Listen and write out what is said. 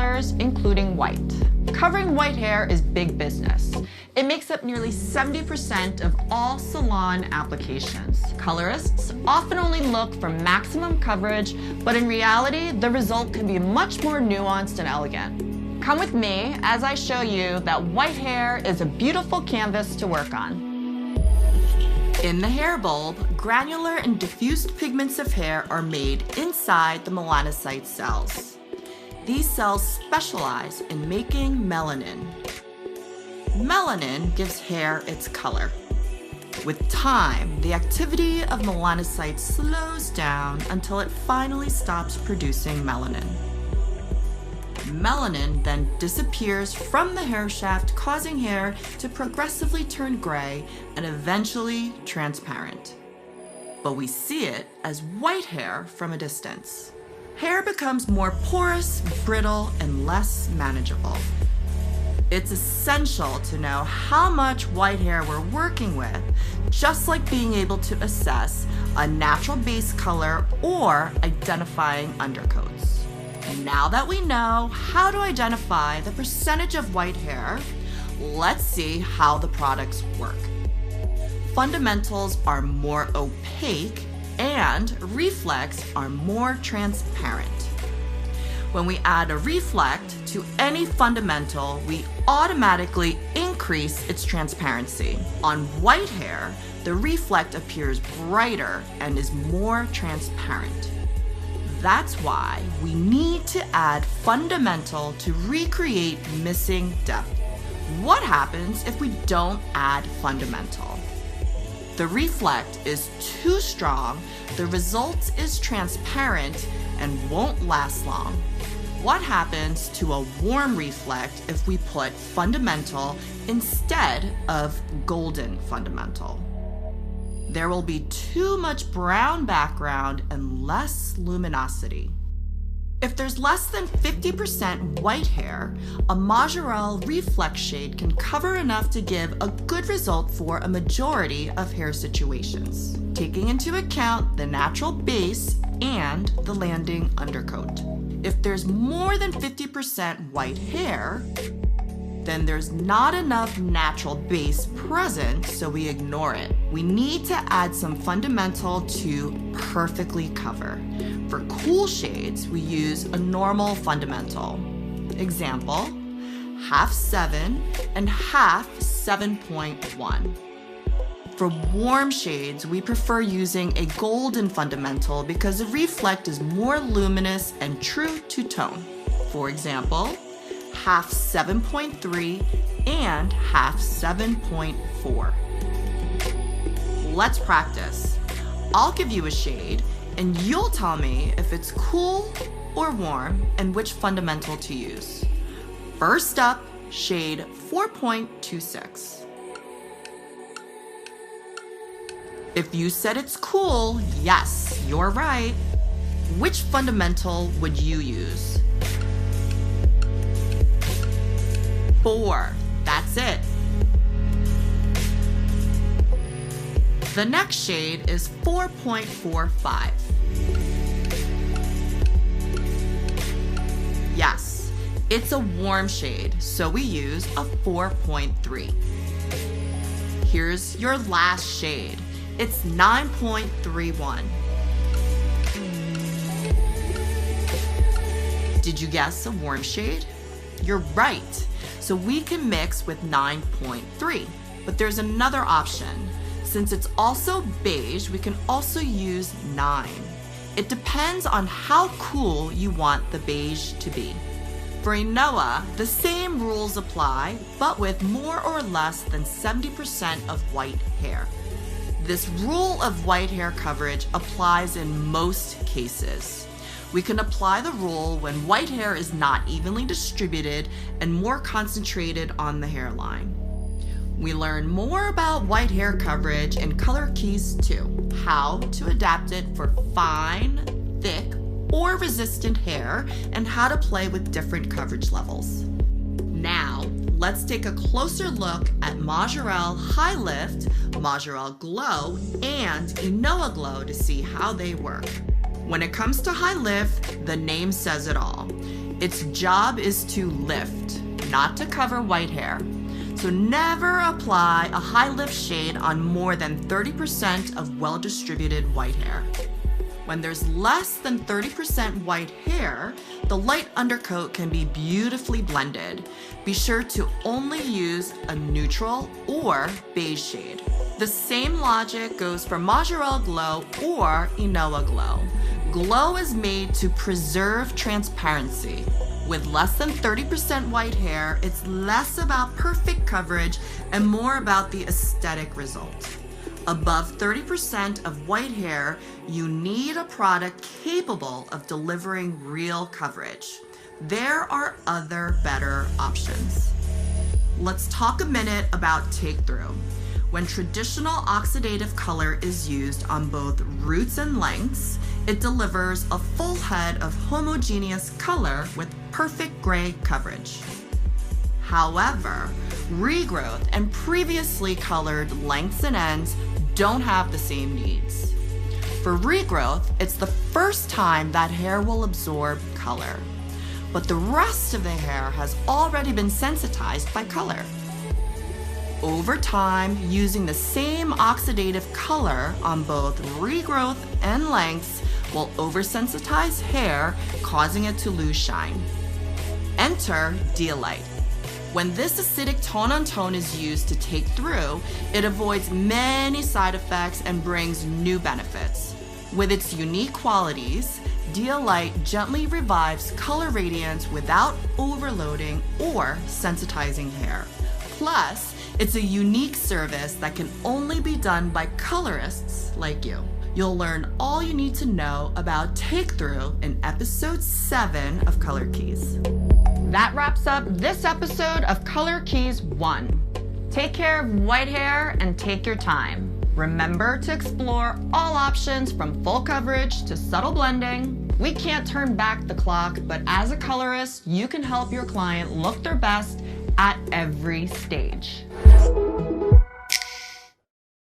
colors, including white. Covering white hair is big business. It makes up nearly 70% of all salon applications. Colorists often only look for maximum coverage, but in reality, the result can be much more nuanced and elegant. Come with me as I show you that white hair is a beautiful canvas to work on. In the hair bulb, granular and diffused pigments of hair are made inside the melanocyte cells. These cells specialize in making melanin. Melanin gives hair its color. With time, the activity of melanocytes slows down until it finally stops producing melanin. Melanin then disappears from the hair shaft, causing hair to progressively turn gray and eventually transparent. But we see it as white hair from a distance. Hair becomes more porous, brittle, and less manageable. It's essential to know how much white hair we're working with, just like being able to assess a natural base color or identifying undercoats. Now that we know how to identify the percentage of white hair, let's see how the products work. Fundamentals are more opaque and Reflect are more transparent. When we add a Reflect to any fundamental, we automatically increase its transparency. On white hair, the Reflect appears brighter and is more transparent. That's why we need to add fundamental to recreate missing depth. What happens if we don't add fundamental? The Reflect is too strong, the result is transparent and won't last long. What happens to a warm Reflect if we put fundamental instead of golden fundamental? There will be too much brown background and less luminosity. If there's less than 50% white hair, a Majorelle Reflect shade can cover enough to give a good result for a majority of hair situations, taking into account the natural base and the landing undercoat. If there's more than 50% white hair, then there's not enough natural base present, so we ignore it. We need to add some fundamental to perfectly cover. For cool shades, we use a normal fundamental. Example, half 7 and half 7.1. For warm shades, we prefer using a golden fundamental because the Reflect is more luminous and true to tone. For example, half 7.3 and half 7.4. Let's practice. I'll give you a shade and you'll tell me if it's cool or warm and which fundamental to use. First up, shade 4.26. If you said it's cool, yes, you're right. Which fundamental would you use? 4. That's it. The next shade is 4.45. Yes, it's a warm shade, so we use a 4.3. Here's your last shade. It's 9.31. Did you guess a warm shade? You're right. So we can mix with 9.3, but there's another option. Since it's also beige, we can also use 9. It depends on how cool you want the beige to be. For Enoa, the same rules apply, but with more or less than 70% of white hair. This rule of white hair coverage applies in most cases. We can apply the rule when white hair is not evenly distributed and more concentrated on the hairline. We learn more about white hair coverage in Color Keys 2, how to adapt it for fine, thick, or resistant hair, and how to play with different coverage levels. Now, let's take a closer look at Majorelle High Lift, Majorelle Glow, and Enoa Glow to see how they work. When it comes to High Lift, the name says it all. Its job is to lift, not to cover white hair. So never apply a high lift shade on more than 30% of well-distributed white hair. When there's less than 30% white hair, the light undercoat can be beautifully blended. Be sure to only use a neutral or beige shade. The same logic goes for Majorelle Glow or Enoa Glow. Glow is made to preserve transparency. With less than 30% white hair, it's less about perfect coverage and more about the aesthetic result. Above 30% of white hair, you need a product capable of delivering real coverage. There are other better options. Let's talk a minute about take-through. When traditional oxidative color is used on both roots and lengths, it delivers a full head of homogeneous color with perfect gray coverage. However, regrowth and previously colored lengths and ends don't have the same needs. For regrowth, it's the first time that hair will absorb color, but the rest of the hair has already been sensitized by color. Over time, using the same oxidative color on both regrowth and lengths will oversensitize hair, causing it to lose shine. Enter Deolite. When this acidic tone-on-tone is used to take through, it avoids many side effects and brings new benefits. With its unique qualities, Deolite gently revives color radiance without overloading or sensitizing hair. Plus, it's a unique service that can only be done by colorists like you. You'll learn all you need to know about take-through in episode 7 of Color Keys. That wraps up this episode of Color Keys 1. Take care of white hair and take your time. Remember to explore all options from full coverage to subtle blending. We can't turn back the clock, but as a colorist, you can help your client look their best at every stage.